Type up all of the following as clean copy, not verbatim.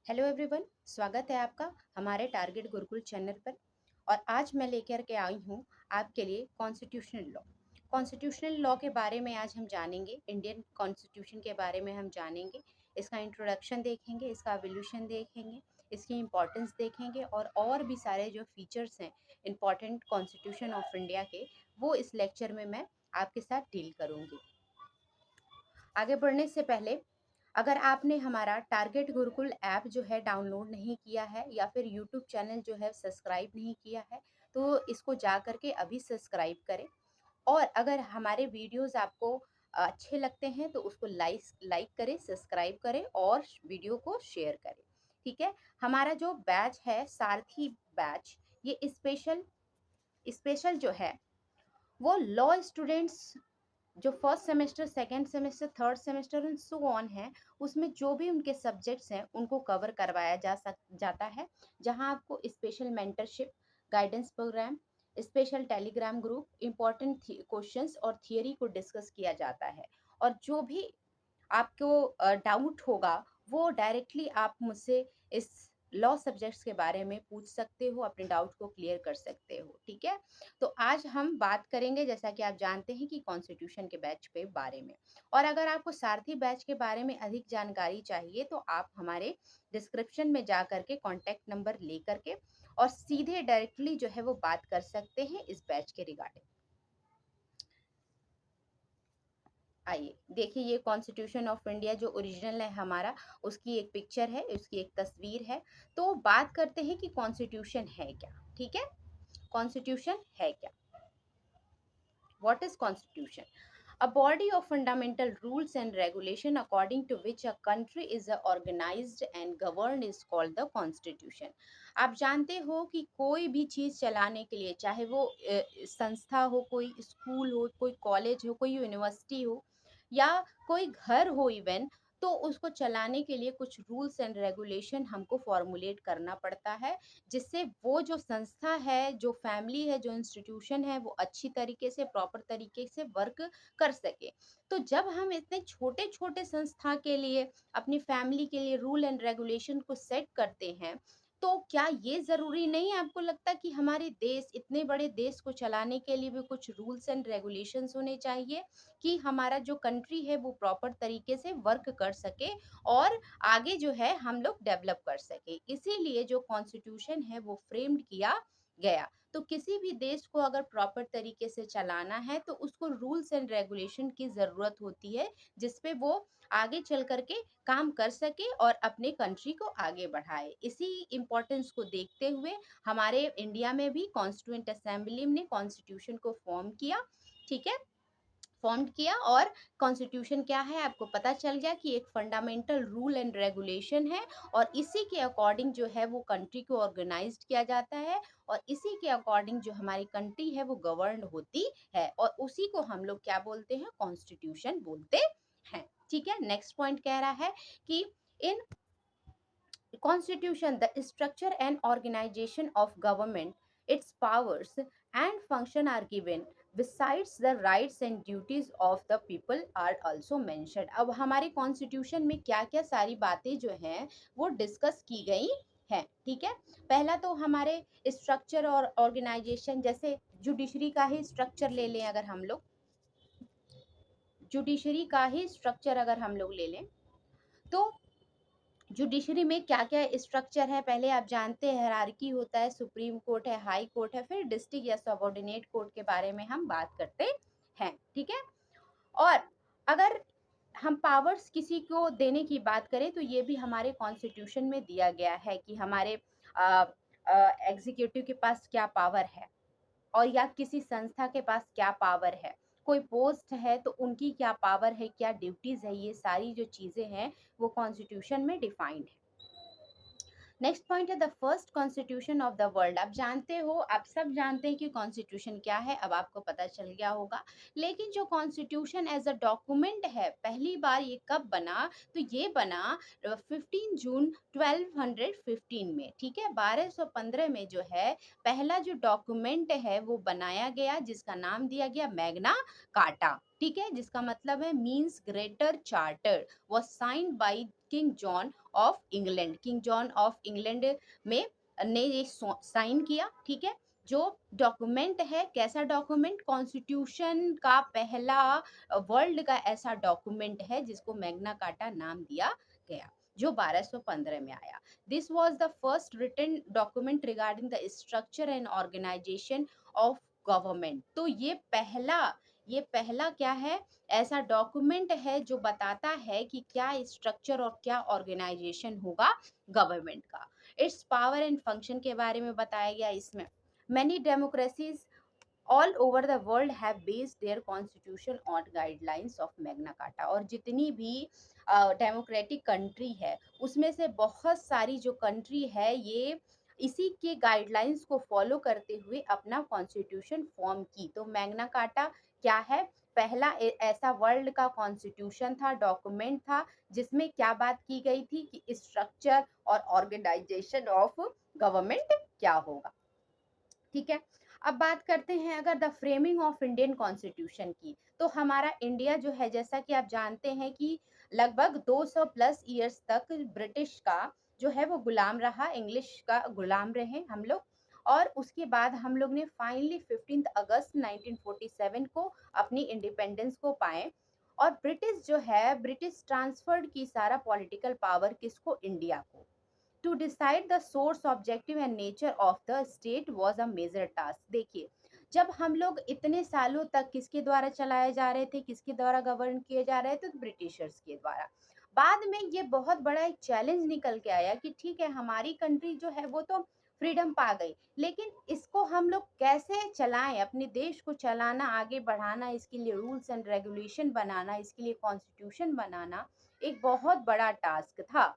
Hello everyone, स्वागत है आपका हमारे टारगेट गुरुकुल चैनल पर। और आज मैं लेकर के आई हूँ आपके लिए कॉन्स्टिट्यूशनल लॉ। कॉन्स्टिट्यूशनल लॉ के बारे में आज हम जानेंगे, इंडियन कॉन्स्टिट्यूशन के बारे में हम जानेंगे। इसका इंट्रोडक्शन देखेंगे, इसका एवोल्यूशन देखेंगे, इसकी इम्पोर्टेंस देखेंगे और भी सारे जो फीचर्स हैं इम्पॉर्टेंट कॉन्स्टिट्यूशन ऑफ इंडिया के, वो इस लेक्चर में मैं आपके साथ डील करूँगी। आगे बढ़ने से पहले अगर आपने हमारा टारगेट गुरुकुल ऐप जो है डाउनलोड नहीं किया है या फिर यूट्यूब चैनल जो है सब्सक्राइब नहीं किया है, तो इसको जा करके अभी सब्सक्राइब करें। और अगर हमारे वीडियोस आपको अच्छे लगते हैं तो उसको लाइक करें, सब्सक्राइब करें और वीडियो को शेयर करें। ठीक है। हमारा जो बैच है सारथी बैच, ये स्पेशल स्पेशल जो है वो लॉ स्टूडेंट्स जो first semester, second semester, third semester and so on है, उसमें जो भी उनके सब्जेक्ट्स हैं उनको कवर करवाया जाता है। जहां आपको special mentorship, guidance programme, special Telegram group, important questions और थियरी को डिस्कस किया जाता है। और जो भी आपको डाउट होगा वो डायरेक्टली आप मुझसे इस लॉ सब्जेक्ट्स के बारे में पूछ सकते हो, अपने डाउट को क्लियर कर सकते हो। ठीक है। तो आज हम बात करेंगे, जैसा कि आप जानते हैं, कि कॉन्स्टिट्यूशन के बैच के बारे में। और अगर आपको सारथी बैच के बारे में अधिक जानकारी चाहिए तो आप हमारे डिस्क्रिप्शन में जा करके कॉन्टैक्ट नंबर ले करके और सीधे डायरेक्टली जो है वो बात कर सकते हैं इस बैच के रिगार्डिंग। आइए देखिए, ये कॉन्स्टिट्यूशन ऑफ इंडिया जो ओरिजिनल है हमारा, उसकी एक पिक्चर है, उसकी एक तस्वीर है। तो बात करते हैं कि कॉन्स्टिट्यूशन है क्या। ठीक है। कॉन्स्टिट्यूशन है क्या? What is constitution? A body of fundamental rules and regulation according to which a country is organized and governed is called the constitution. आप जानते हो कि कोई भी चीज़ चलाने के लिए, चाहे वो संस्था हो, कोई स्कूल हो, कोई कॉलेज हो, कोई यूनिवर्सिटी हो या कोई घर हो इवन, तो उसको चलाने के लिए कुछ रूल्स एंड रेगुलेशन हमको फॉर्मुलेट करना पड़ता है, जिससे वो जो संस्था है, जो फैमिली है, जो इंस्टीट्यूशन है, वो अच्छी तरीके से, प्रॉपर तरीके से वर्क कर सके। तो जब हम इतने छोटे-छोटे संस्था के लिए, अपनी फैमिली के लिए रूल एंड रेगुलेशन को सेट करते हैं, तो क्या ये ज़रूरी नहीं है, आपको लगता कि हमारे देश, इतने बड़े देश को चलाने के लिए भी कुछ रूल्स एंड रेगुलेशंस होने चाहिए, कि हमारा जो कंट्री है वो प्रॉपर तरीके से वर्क कर सके और आगे जो है हम लोग डेवलप कर सके। इसीलिए जो कॉन्स्टिट्यूशन है वो फ्रेम्ड किया गया। तो किसी भी देश को अगर प्रॉपर तरीके से चलाना है तो उसको रूल्स एंड रेगुलेशन की ज़रूरत होती है, जिसपे वो आगे चल कर के काम कर सके और अपने कंट्री को आगे बढ़ाए। इसी इम्पोर्टेंस को देखते हुए हमारे इंडिया में भी कॉन्स्टिट्यूएंट असेंबली ने कॉन्स्टिट्यूशन को फॉर्म किया और कॉन्स्टिट्यूशन क्या है आपको पता चल गया कि एक फंडामेंटल रूल एंड रेगुलेशन है। और इसी के अकॉर्डिंग जो है वो कंट्री को ऑर्गेनाइज्ड किया जाता है और इसी के अकॉर्डिंग जो हमारी कंट्री है वो गवर्न होती है और उसी को हम लोग क्या बोलते हैं? कॉन्स्टिट्यूशन बोलते हैं। ठीक है। नेक्स्ट पॉइंट कह रहा है कि इन Constitution, the structure and organization of government, its powers and function are given. Besides, the rights and duties of the people are also mentioned. अब हमारे कॉन्स्टिट्यूशन में क्या क्या सारी बातें जो हैं वो डिस्कस की गई हैं। ठीक है। पहला तो हमारे स्ट्रक्चर और ऑर्गेनाइजेशन, जैसे जुडिशरी का ही स्ट्रक्चर ले लें, अगर हम लोग जुडिशरी का ही स्ट्रक्चर अगर हम लोग ले लें तो जुडिशरी में क्या-क्या स्ट्रक्चर है, पहले आप जानते हैं। हायरार्की होता है, सुप्रीम कोर्ट है, हाई कोर्ट है, फिर डिस्ट्रिक्ट या सबऑर्डिनेट कोर्ट के बारे में हम बात करते हैं। ठीक है। और अगर हम पावर्स किसी को देने की बात करें तो ये भी हमारे कॉन्स्टिट्यूशन में दिया गया है कि हमारे एग्जीक्यूटिव के पास क्या पावर है और या किसी संस्था के पास क्या पावर है, कोई पोस्ट है तो उनकी क्या पावर है, क्या ड्यूटीज है, ये सारी जो चीजें हैं वो कॉन्स्टिट्यूशन में डिफाइंड है। नेक्स्ट पॉइंट है the first constitution of the world. आप जानते हो, आप सब जानते हैं कि कॉन्स्टिट्यूशन क्या है, अब आपको पता चल गया होगा। लेकिन जो कॉन्स्टिट्यूशन एज अ डॉक्यूमेंट है, पहली बार ये कब बना? तो ये बना 15 जून 1215 में। ठीक है। 1215 में जो है पहला जो डॉक्यूमेंट है वो बनाया गया, जिसका नाम दिया गया मैग्ना कार्टा। ठीक है। जिसका मतलब है means greater charter, was signed by king John of England. King John of England में ने ये साइन किया, ठीक है। जो डॉक्यूमेंट है, कैसा डॉक्यूमेंट, कॉन्स्टिट्यूशन का पहला वर्ल्ड का ऐसा डॉक्यूमेंट है जिसको मैग्ना कार्टा नाम दिया गया, जो 1215 में आया। This was the first written document regarding the structure and organisation of government. तो ये पहला क्या है, ऐसा डॉक्यूमेंट है जो बताता है कि क्या स्ट्रक्चर और क्या ऑर्गेनाइजेशन होगा गवर्नमेंट का। इट्स पावर एंड फंक्शन के बारे में बताया गया इसमें। Many democracies all over the world have based their constitution on guidelines of Magna Carta. और जितनी भी डेमोक्रेटिक कंट्री है उसमें से बहुत सारी जो कंट्री है ये इसी के गाइडलाइंस को फॉलो करते हुए अपना कॉन्स्टिट्यूशन फॉर्म की। तो मैग्ना कार्टा क्या है, पहला ऐसा वर्ल्ड का कॉन्स्टिट्यूशन था, डॉक्यूमेंट था, जिसमें क्या बात की गई थी कि स्ट्रक्चर और ऑर्गेनाइजेशन ऑफ गवर्नमेंट क्या होगा, ठीक है। अब बात करते हैं अगर the framing of Indian constitution की, तो हमारा इंडिया जो है, जैसा कि आप जानते हैं कि लगभग 200 प्लस ईयर्स तक ब्रिटिश का जो है वो गुलाम रहा, इंग्लिश का गुलाम रहे हम लोग। और उसके बाद हम लोग ने फाइनली 15 अगस्त 1947 को अपनी इंडिपेंडेंस को पाए। और ब्रिटिश जो है, ब्रिटिश ट्रांसफर्ड की सारा पॉलिटिकल पावर किसको, इंडिया को। To decide the source, objective and nature of the state was a major task. देखिए, जब हम लोग इतने सालों तक किसके द्वारा चलाए जा रहे थे, किसके द्वारा गवर्न किए जा रहे थे, तो ब्रिटिशर्स के द्वारा। बाद में ये बहुत बड़ा एक चैलेंज निकल के आया कि ठीक है, हमारी कंट्री जो है वो तो फ्रीडम पा गई, लेकिन इसको हम लोग कैसे चलाएं, अपने देश को चलाना, आगे बढ़ाना, इसके लिए रूल्स एंड रेगुलेशन बनाना, इसके लिए कॉन्स्टिट्यूशन बनाना एक बहुत बड़ा टास्क था,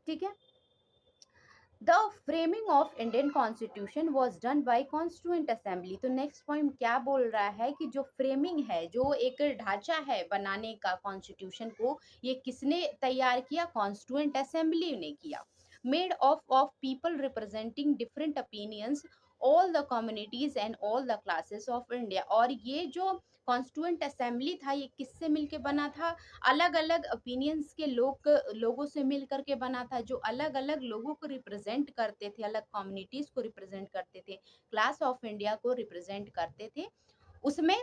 ठीक है। The framing of Indian constitution was done by constituent assembly. तो नेक्स्ट पॉइंट क्या बोल रहा है कि जो फ्रेमिंग है, जो एक ढांचा है बनाने का कॉन्स्टिट्यूशन को, ये किसने तैयार किया, कॉन्स्टिट्यूंट असेंबली ने किया। Made of people representing different opinions, all the communities and all the classes of India. और ये जो कॉन्स्टिट्यूंट असेंबली था, ये किससे मिलके बना था, अलग अलग ओपिनियंस के लोगों से मिल करके बना था, जो अलग अलग लोगों को रिप्रेजेंट करते थे, अलग कम्युनिटीज को रिप्रेजेंट करते थे, क्लास ऑफ इंडिया को रिप्रेजेंट करते थे। उसमें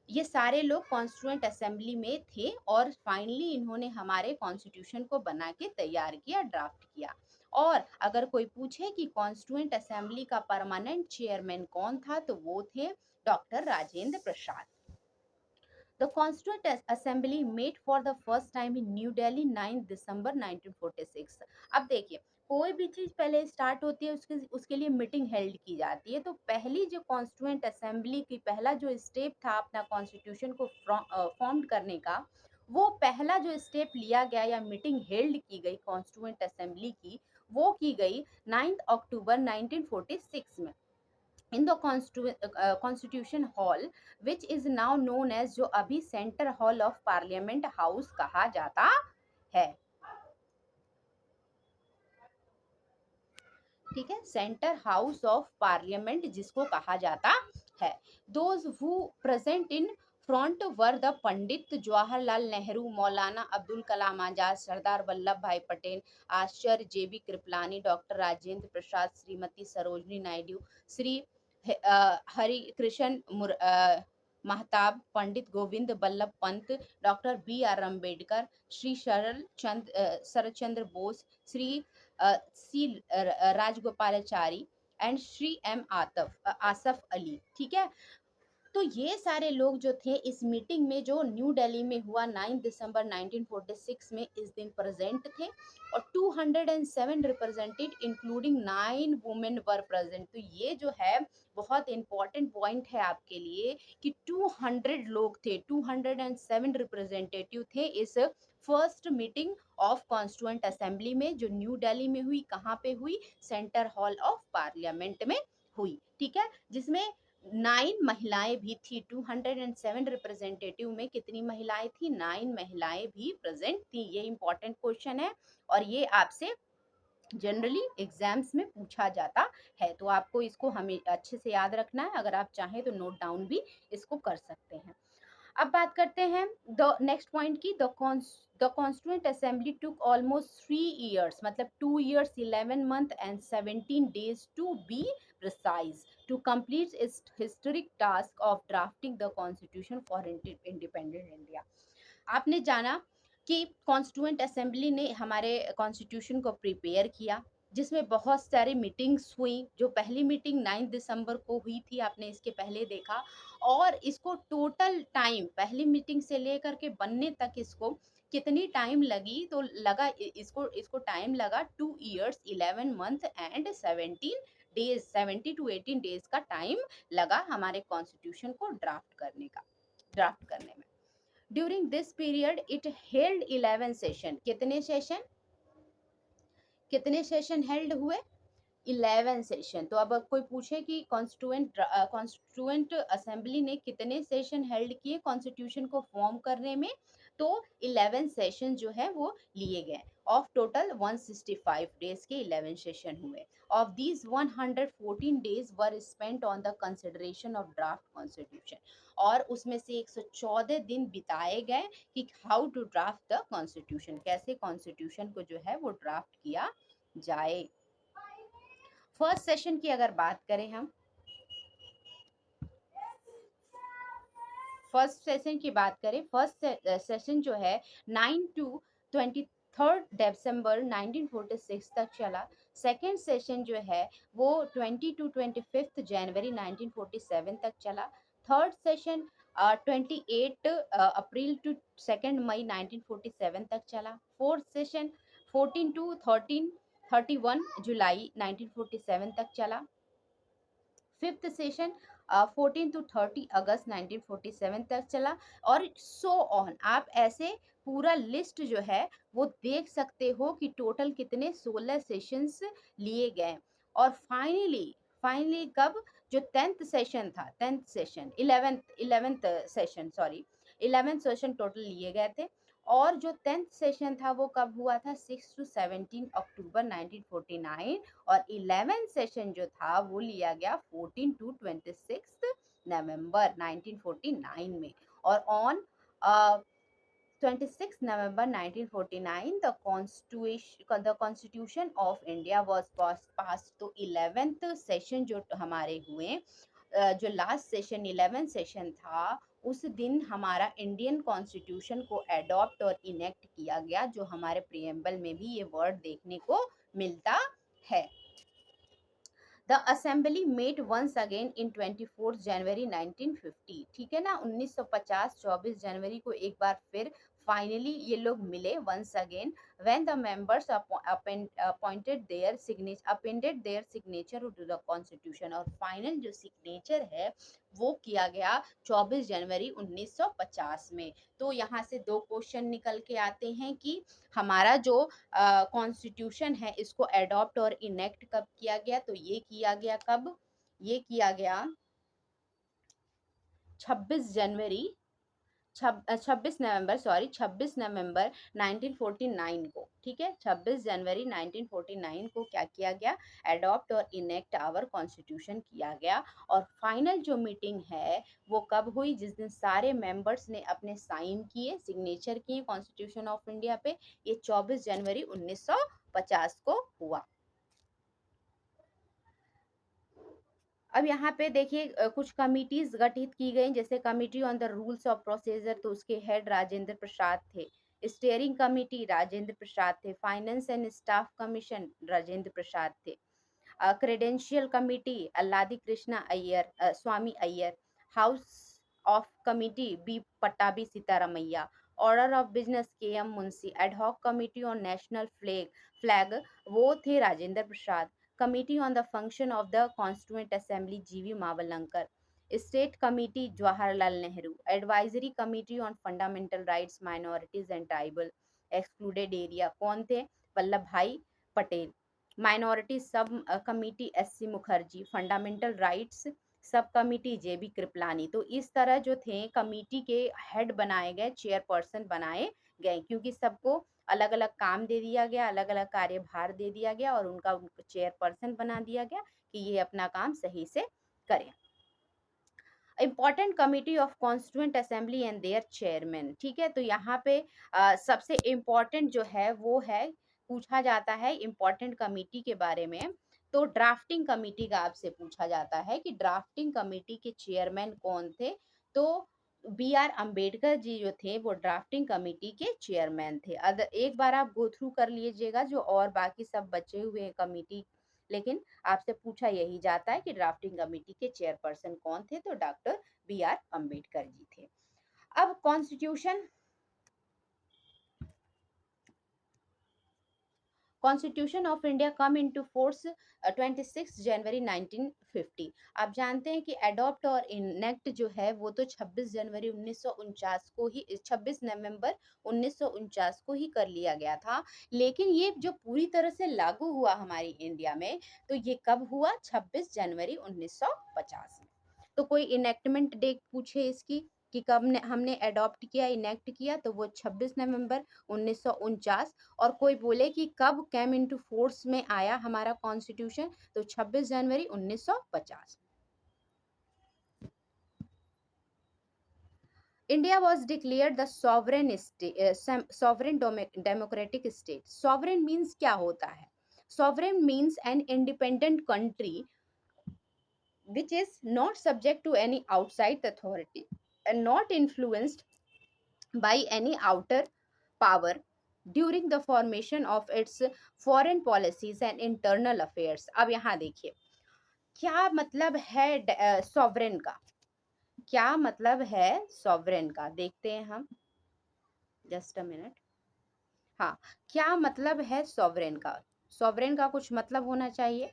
ये सारे लोग कॉन्स्टिट्यूएंट असेंबली में थे और फाइनली इन्होंने हमारे कॉन्स्टिट्यूशन को बना के तैयार किया, ड्राफ्ट किया। और अगर कोई पूछे कि कॉन्स्टिट्यूएंट असेंबली का परमानेंट चेयरमैन कौन था, तो वो थे doctor Rajendra Prasad. The Constituent Assembly met for the first time in New Delhi 9 दिसंबर 1946। अब देखिए, कोई भी चीज पहले स्टार्ट होती है उसके लिए मीटिंग हेल्ड की जाती है। तो पहली जो कॉन्स्टिट्यूएंट असेंबली की पहला जो स्टेप था अपना कॉन्स्टिट्यूशन को फॉर्म करने का, वो पहला जो स्टेप लिया गया या मीटिंग हेल्ड की गई कॉन्स्टिट्यूएंट असेंबली की, वो की गई 9 अक्टूबर 1946 में in the constitution hall, which is now known as, जो अभी centre hall of parliament house कहा जाता है, ठीक है, सेंटर हाउस ऑफ पार्लियामेंट जिसको कहा जाता है। Those who present in front were the Pandit Jawaharlal Nehru, Maulana Abdul Kalam Azad, Sardar Vallabh Bhai Patel, Acharya J B Kripalani, doctor Rajendra Prasad, Shrimati Sarojini Naidu, Shri Hari Krishna Mahtab, Pandit Govind Ballabh Pant, doctor B R Ambedkar, Shri Sharad Chandra Bose, Shri C Rajagopalachari and Shri M Asaf Ali, ठीक है। तो ये सारे लोग जो थे इस मीटिंग में, जो न्यू दिल्ली में हुआ 9 दिसंबर 1946 में, इस दिन प्रेजेंट थे। और 207 represented including 9 women were present. तो ये जो है बहुत इंपॉर्टेंट पॉइंट है आपके लिए कि 200 लोग थे, 207 रिप्रेजेंटेटिव थे इस first meeting of constituent assembly में, जो न्यू दिल्ली में हुई। कहाँ पे हुई, सेंटर हॉल ऑफ पार्लियामेंट में हुई, ठीक है। जिसमें 9 महिलाएं भी थी। 207 रिप्रेजेंटेटिव में कितनी महिलाएं थी, 9 महिलाएं भी प्रेजेंट थी। ये इंपॉर्टेंट क्वेश्चन है और ये आपसे जनरली एग्जाम्स में पूछा जाता है, तो आपको इसको हमें अच्छे से याद रखना है। अगर आप चाहें तो नोट डाउन भी इसको कर सकते हैं। अब बात करते हैं द नेक्स्ट पॉइंट की। The constituent assembly took almost 3 years, मतलब 2 years 11 months and 17 days to be precise, to complete its historic task of drafting the constitution for independent India. आपने जाना कि कॉन्स्टिट्यूएंट असेंबली ने हमारे कॉन्स्टिट्यूशन को prepare किया, जिसमें बहुत सारी मीटिंग्स हुई। जो पहली मीटिंग 9 दिसंबर को हुई थी, आपने इसके पहले देखा। और इसको टोटल टाइम पहली मीटिंग से लेकर के बनने तक इसको कितनी टाइम लगी, तो लगा इसको इसको टाइम लगा 2 years 11 months and 17 days, 70 to 18 days का टाइम लगा हमारे कॉन्स्टिट्यूशन को ड्राफ्ट करने में। During this period it held 11 session. कितने सेशन हेल्ड हुए? 11 सेशन। तो अब कोई पूछे कि कॉन्स्टिट्यूएंट असेंबली ने कितने सेशन हेल्ड किए कॉन्स्टिट्यूशन को फॉर्म करने में, तो 11 सेशन जो है वो लिए गए। ऑफ टोटल 165 डेज के 11 सेशन हुए। Of these 114 days were spent on the consideration of draft constitution. और उसमें से 114 दिन बिताए गए कि how to draft the constitution, कैसे कॉन्स्टिट्यूशन को जो है वो ड्राफ्ट किया जाए। फर्स्ट सेशन की अगर बात करें हम, फर्स्ट सेशन जो है 9 to 23 दिसंबर 1946 तक चला। सेकेंड सेशन जो है वो 20 to 25 जनवरी 1947 तक चला। थर्ड सेशन 28 अप्रैल टू 2 मई 1947 तक चला। फोर्थ सेशन 14 to 31 जुलाई 1947 तक चला। फिफ्थ सेशन 14 to 30 अगस्त 1947 तक चला। और सो ऑन, आप ऐसे पूरा लिस्ट जो है वो देख सकते हो कि टोटल कितने 16 सेशंस लिए गए। और फाइनली कब, जो 10th सेशन था, 10th session 11th session, sorry 11th session total लिए गए थे। और जो 10th सेशन था वो कब हुआ था? 6 to 17 अक्टूबर 1949। और 11th सेशन जो था वो लिया गया 14 to 26 नवंबर 1949 में। और on 26 November 1949 the constitution of India was passed। तो 11th सेशन जो हमारे हुए, जो लास्ट सेशन 11th सेशन था, उस दिन हमारा इंडियन कॉन्स्टिट्यूशन को एडॉप्ट और इनेक्ट किया गया, जो हमारे प्रियम्बल में भी ये वर्ड देखने को मिलता है। The assembly met once again in 24 January 1950। ठीक है ना, 1950 24 जनवरी को एक बार फिर फाइनली ये लोग मिले once again, when the members appointed their signature to the constitution. और फाइनल जो सिग्नेचर है वो किया गया 24 जनवरी 1950 में। तो यहाँ से दो क्वेश्चन निकल के आते हैं कि हमारा जो कॉन्स्टिट्यूशन है इसको एडॉप्ट और इनेक्ट कब किया गया? तो ये किया गया कब? ये किया गया 26 जनवरी 26 नवंबर, सॉरी 26 नवंबर 1949 को। ठीक है, 26 जनवरी 1949 को क्या किया गया? एडॉप्ट और इनेक्ट आवर कॉन्स्टिट्यूशन किया गया। और फाइनल जो मीटिंग है वो कब हुई? जिस दिन सारे मेंबर्स ने अपने साइन किए, सिग्नेचर किए कॉन्स्टिट्यूशन ऑफ इंडिया पे, ये 24 जनवरी 1950 को हुआ। अब यहाँ पे देखिए कुछ कमिटीज गठित की गई, जैसे committee on the rules of procedure, तो उसके हेड राजेंद्र प्रसाद थे। स्टीयरिंग कमिटी राजेंद्र प्रसाद थे। Finance and staff commission Rajendra Prasad थे। Credential committee Alladi Krishna Iyer, Swami Iyer. House of committee B Pattabhi Sitaramayya. Order of business K M Munshi. Ad hoc committee on national flag वो थे Rajendra Prasad. Committee on the function of the constituent assembly G V Mavalankar. State committee Jawaharlal Nehru. Advisory committee on fundamental rights minorities and tribal excluded area कौन थे? Vallabh Bhai Patel. Minority सब committee SC. Mukherjee. Fundamental rights सब committee JB. Kripalani. तो इस तरह जो थे कमिटी के हेड बनाए गए, चेयरपर्सन बनाए गए, क्योंकि सबको अलग अलग काम दे दिया गया, अलग अलग कार्यभार दे दिया गया और उनका चेयरपर्सन बना दिया गया कि ये अपना काम सही से करें। Important committee of constituent assembly and their chairman. ठीक है, तो यहाँ पे सबसे इम्पॉर्टेंट जो है वो है, पूछा जाता है इम्पॉर्टेंट कमिटी के बारे में, तो ड्राफ्टिंग कमिटी का आपसे पूछा जाता है कि ड्राफ्टिंग कमिटी के चेयरमैन कौन थे। तो बी आर अम्बेडकर जी जो थे वो ड्राफ्टिंग कमिटी के चेयरमैन थे। अदर एक बार आप गो थ्रू कर लीजिएगा जो और बाकी सब बचे हुए हैं कमिटी, लेकिन आपसे पूछा यही जाता है कि ड्राफ्टिंग कमेटी के चेयरपर्सन कौन थे, तो doctor B R Ambedkar ji थे। अब constitution of India come into force 26 जनवरी 1950। आप जानते हैं कि अडॉप्ट और इनेक्ट जो है वो तो 26 जनवरी 1949 को ही, 26 नवंबर 1949 को ही कर लिया गया था, लेकिन ये जो पूरी तरह से लागू हुआ हमारी इंडिया में, तो ये कब हुआ, 26 जनवरी 1950 में। तो कोई इनेक्टमेंट डेट पूछे इसकी कि कब हमने अडॉप्ट किया, इनेक्ट किया, तो वो 26 नवंबर 1949। और कोई बोले कि कब केम इनटू फोर्स में आया हमारा कॉन्स्टिट्यूशन, तो 26 जनवरी 1950। India was declared the sovereign democratic state. Sovereign means क्या होता है? Sovereign means an independent country which is not subject to any outside authority and not influenced by any outer power during the formation of its foreign policies and internal affairs। अब यहाँ देखिए क्या मतलब है sovereign का, क्या मतलब है सॉवरेन का, देखते हैं हम, जस्ट अ मिनट। हाँ, क्या मतलब है सॉवरेन का? सॉवरेन का कुछ मतलब होना चाहिए,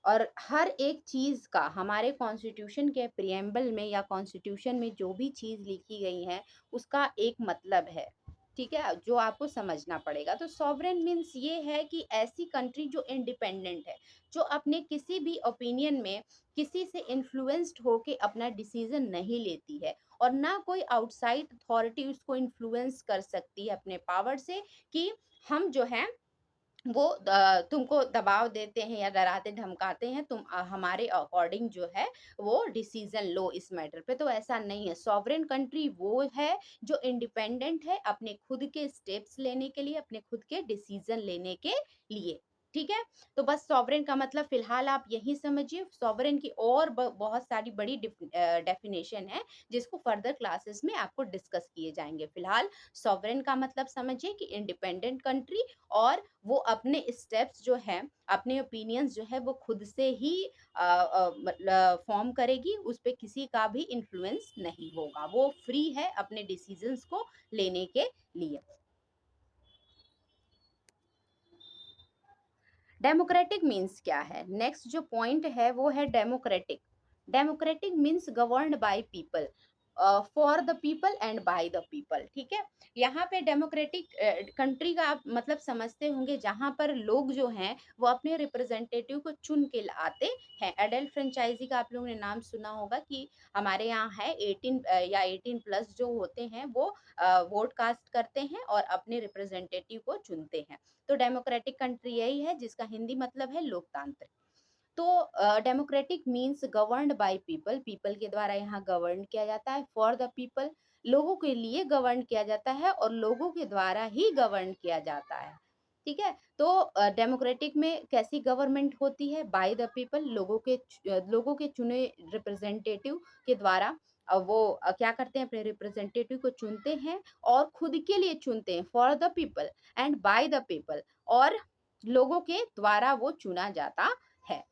और हर एक चीज का हमारे कॉन्स्टिट्यूशन के प्रिएम्बल में या कॉन्स्टिट्यूशन में जो भी चीज लिखी गई है उसका एक मतलब है। ठीक है, जो आपको समझना पड़ेगा। तो सॉवरेन मीन्स ये है कि ऐसी कंट्री जो इंडिपेंडेंट है, जो अपने किसी भी ओपिनियन में किसी से इन्फ्लुएंस्ड होके अपना डिसीजन नहीं लेती है, और ना कोई आउटसाइड अथॉरिटी उसको इन्फ्लुएंस कर सकती है अपने पावर से कि हम जो है वो तुमको दबाव देते हैं या डराते धमकाते हैं, तुम हमारे अकॉर्डिंग जो है वो डिसीजन लो इस मैटर पे। तो ऐसा नहीं है। सॉवरेन कंट्री वो है जो इंडिपेंडेंट है अपने खुद के स्टेप्स लेने के लिए, अपने खुद के डिसीजन लेने के लिए। ठीक है, तो बस सॉवरेन का मतलब फिलहाल आप यही समझिए। सॉवरेन की और बहुत सारी बड़ी डेफिनेशन है जिसको फर्दर क्लासेस में आपको डिस्कस किए जाएंगे। फिलहाल सॉवरेन का मतलब समझिए कि इंडिपेंडेंट कंट्री, और वो अपने स्टेप्स जो है, अपने ओपिनियंस जो है वो खुद से ही फॉर्म करेगी, उस पे किसी का भी इन्फ्लुएंस नहीं होगा, वो फ्री है अपने डिसीजंस को लेने के लिए। डेमोक्रेटिक मीन्स क्या है? नेक्स्ट जो पॉइंट है वो है democratic. Democratic means governed by people, for the people and bye the people. ठीक है, यहाँ पे डेमोक्रेटिक कंट्री का आप मतलब समझते होंगे जहाँ पर लोग जो हैं वो अपने रिप्रेजेंटेटिव को चुन के लाते हैं। एडल्ट फ्रेंचाइजी का आप लोगों ने नाम सुना होगा कि हमारे यहाँ है 18 या 18+ जो होते हैं वो वोट कास्ट करते हैं और अपने रिप्रेजेंटेटिव को चुनते हैं। तो डेमोक्रेटिक कंट्री यही है जिसका हिंदी मतलब है लोकतांत्रिक। तो democratic means governed by people, people के द्वारा यहाँ गवर्न किया जाता है। फॉर द पीपल, लोगों के लिए गवर्न किया जाता है और लोगों के द्वारा ही गवर्न किया जाता है। ठीक है, तो डेमोक्रेटिक में कैसी गवर्नमेंट होती है? बाय द पीपल, लोगों के चुने रिप्रेजेंटेटिव के द्वारा वो क्या करते हैं, अपने रिप्रेजेंटेटिव को चुनते हैं और खुद के लिए चुनते हैं, for the people and bye the people, और लोगों के द्वारा वो चुना जाता है।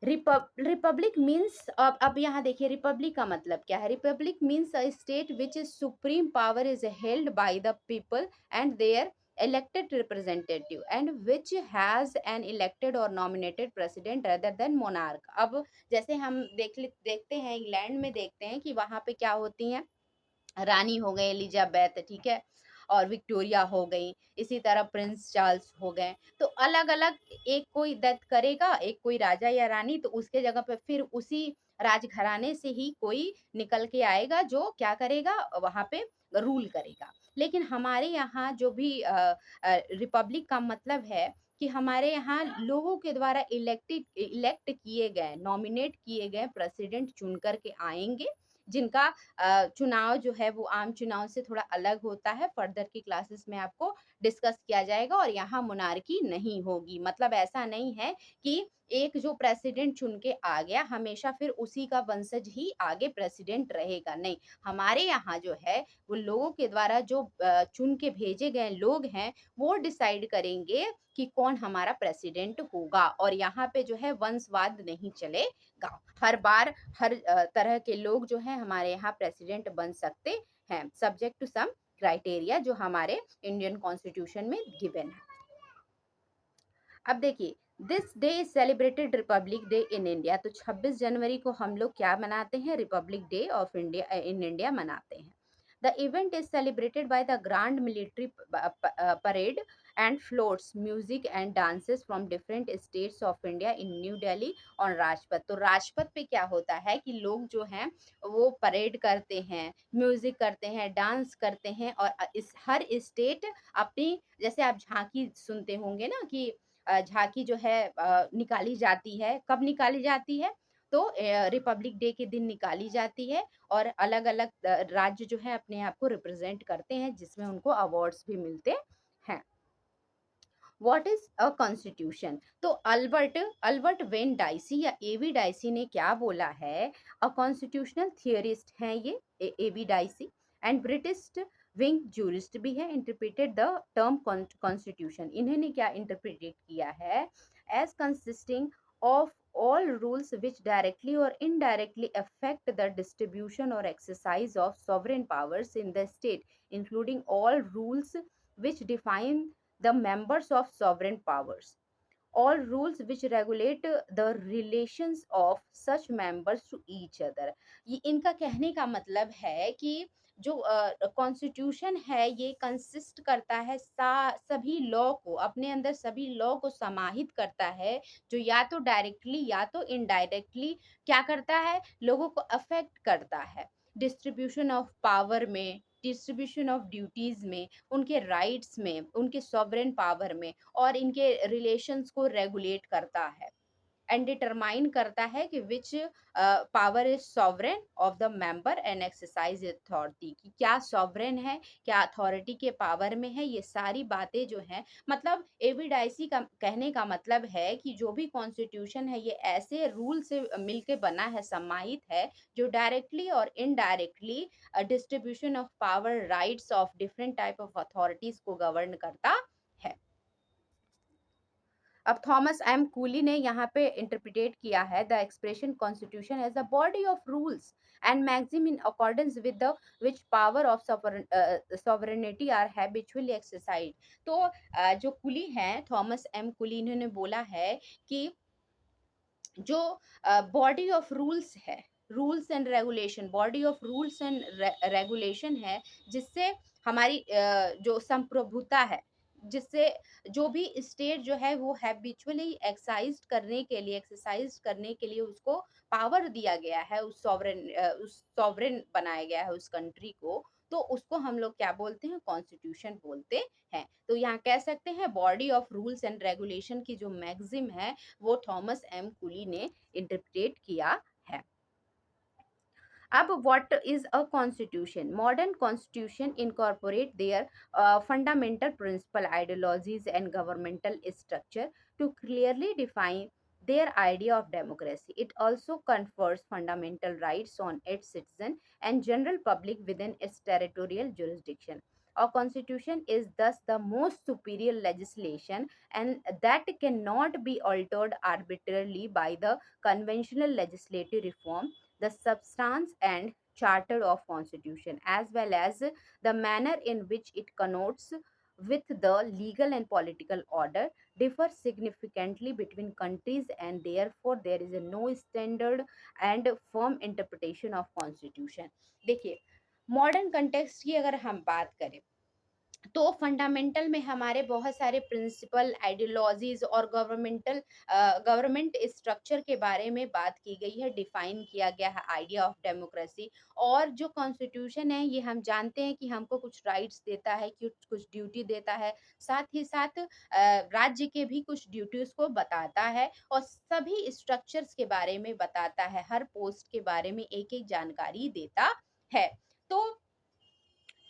रिपब्लिक मीन्स, अब यहाँ देखिए रिपब्लिक का मतलब क्या है। Republic means a state which is supreme power is held by the people and their elected representative and which has an elected or nominated president rather than monarch। अब जैसे हम देखते हैं इंग्लैंड में, देखते हैं कि वहां पे क्या होती हैं, रानी हो गई एलिजाबेथ, ठीक है, और विक्टोरिया हो गई, इसी तरह प्रिंस चार्ल्स हो गए। तो अलग अलग, एक कोई डेथ करेगा, एक कोई राजा या रानी, तो उसके जगह पे फिर उसी राजघराने से ही कोई निकल के आएगा जो क्या करेगा, वहां पे रूल करेगा। लेकिन हमारे यहाँ जो भी रिपब्लिक का मतलब है कि हमारे यहाँ लोगों के द्वारा इलेक्ट किए गए, नॉमिनेट किए गए प्रेसिडेंट चुन कर के आएँगे, जिनका चुनाव जो है वो आम चुनाव से थोड़ा अलग होता है। फर्दर की क्लासेस में आपको डिस्कस किया जाएगा और यहाँ मोनार्की नहीं होगी। मतलब ऐसा नहीं है कि एक जो प्रेसिडेंट चुन के आ गया, हमेशा फिर उसी का वंशज ही आगे प्रेसिडेंट रहेगा, नहीं। हमारे यहाँ जो है वो लोगों के द्वारा जो चुन के भेजे गए लोग हैं, वो डिसाइड करेंगे कि कौन हमारा प्रेसिडेंट होगा और यहाँ पे जो है वंशवाद नहीं चलेगा। हर बार हर तरह के लोग जो है हमारे यहाँ प्रेसिडेंट बन सकते हैं, सब्जेक्ट टू सम क्राइटेरिया जो हमारे इंडियन कॉन्स्टिट्यूशन में गिवन है। अब देखिए, this day is celebrated Republic day in India. तो 26 जनवरी को हम लोग क्या मनाते हैं? Republic day of India in India मनाते हैं। The event is celebrated by the grand military parade and floats music and dances from different states of India in new Delhi on Rajpath. तो राजपथ पे क्या होता है कि लोग जो हैं वो परेड करते हैं, म्यूजिक करते हैं, डांस करते हैं और इस हर स्टेट अपनी, जैसे आप झांकी सुनते होंगे ना कि झांकी जो है निकाली जाती है, कब निकाली जाती है? तो रिपब्लिक डे के दिन निकाली जाती है और अलग-अलग राज्य जो है अपने आप को रिप्रेजेंट करते हैं, जिसमें उनको अवार्ड्स भी मिलते हैं। What is a constitution? तो अल्बर्ट अल्बर्ट वेन डाइसी या एवी डाइसी ने क्या बोला है? अ कॉन्स्टिट्यूशनल थियरिस्ट हैं ये, A V Dicey, and British Whig jurist भी है। इंटरप्रेटेड द टर्म कॉन्स्टिट्यूशन, इन्होंने क्या इंटरप्रेटेड किया है? As consisting of all rules which directly or indirectly affect the distribution or exercise of sovereign powers in the state, including all rules which define the members of sovereign powers, all rules which regulate the relations of such members to each other। ये इनका कहने का मतलब है कि जो constitution है ये कंसिस्ट करता है सभी लॉ को, अपने अंदर सभी लॉ को समाहित करता है, जो या तो डायरेक्टली या तो इनडायरेक्टली क्या करता है? लोगों को अफेक्ट करता है, डिस्ट्रीब्यूशन ऑफ पावर में, डिस्ट्रीब्यूशन ऑफ ड्यूटीज में, उनके राइट्स में, उनके सॉवरेन पावर में, और इनके रिलेशंस को रेगुलेट करता है एंड डिटरमाइन करता है कि which power is sovereign of the member and exercise authority, कि क्या सॉवरेन है, क्या अथॉरिटी के पावर में है। ये सारी बातें जो हैं, मतलब एविडाइसी का कहने का मतलब है कि जो भी कॉन्स्टिट्यूशन है ये ऐसे रूल से मिलके बना है, समाहित है, जो डायरेक्टली और indirectly distribution of power, rights of different type of authorities को गवर्न करता है। अब थॉमस एम कूली ने यहाँ पे इंटरप्रिटेट किया है the expression constitution as the body of rules and maxim in accordance with the which power of sovereignty are habitually exercise. तो जो कुली हैं, थॉमस एम कुली, इन्होंने बोला है कि जो बॉडी ऑफ रूल्स है, rules and regulation, body of rules and regulation है, जिससे हमारी जो संप्रभुता है, जिससे जो भी स्टेट जो है वो हैबिचुअली एक्सरसाइज करने के लिए उसको पावर दिया गया है, उस सॉवरेन बनाया गया है उस कंट्री को, तो उसको हम लोग क्या बोलते हैं? कॉन्स्टिट्यूशन बोलते हैं। तो यहाँ कह सकते हैं body of rules and regulation की जो मैक्सिम है वो थॉमस एम कुली ने इंटरप्रेट किया है। अब what is a constitution? Modern constitution incorporate their fundamental principle, ideologies and governmental structure to clearly define their idea of democracy. It also confers fundamental rights on its citizen and general public within its territorial jurisdiction. Our constitution is thus the most superior legislation and that cannot be altered arbitrarily by the conventional legislative reform. The substance and charter of constitution as well as the manner in which it connotes with the legal and political order differ significantly between countries, and therefore there is a no standard and firm interpretation of constitution। देखिए, modern context की अगर हम बात करें तो fundamental में हमारे बहुत सारे प्रिंसिपल, आइडियोलॉजीज और गवर्नमेंट स्ट्रक्चर के बारे में बात की गई है, डिफाइन किया गया है आइडिया ऑफ डेमोक्रेसी। और जो कॉन्स्टिट्यूशन है ये हम जानते हैं कि हमको कुछ राइट्स देता है, कुछ कुछ ड्यूटी देता है, साथ ही साथ राज्य के भी कुछ ड्यूटीज को बताता है और सभी स्ट्रक्चर्स के बारे में बताता है, हर पोस्ट के बारे में एक एक जानकारी देता है। तो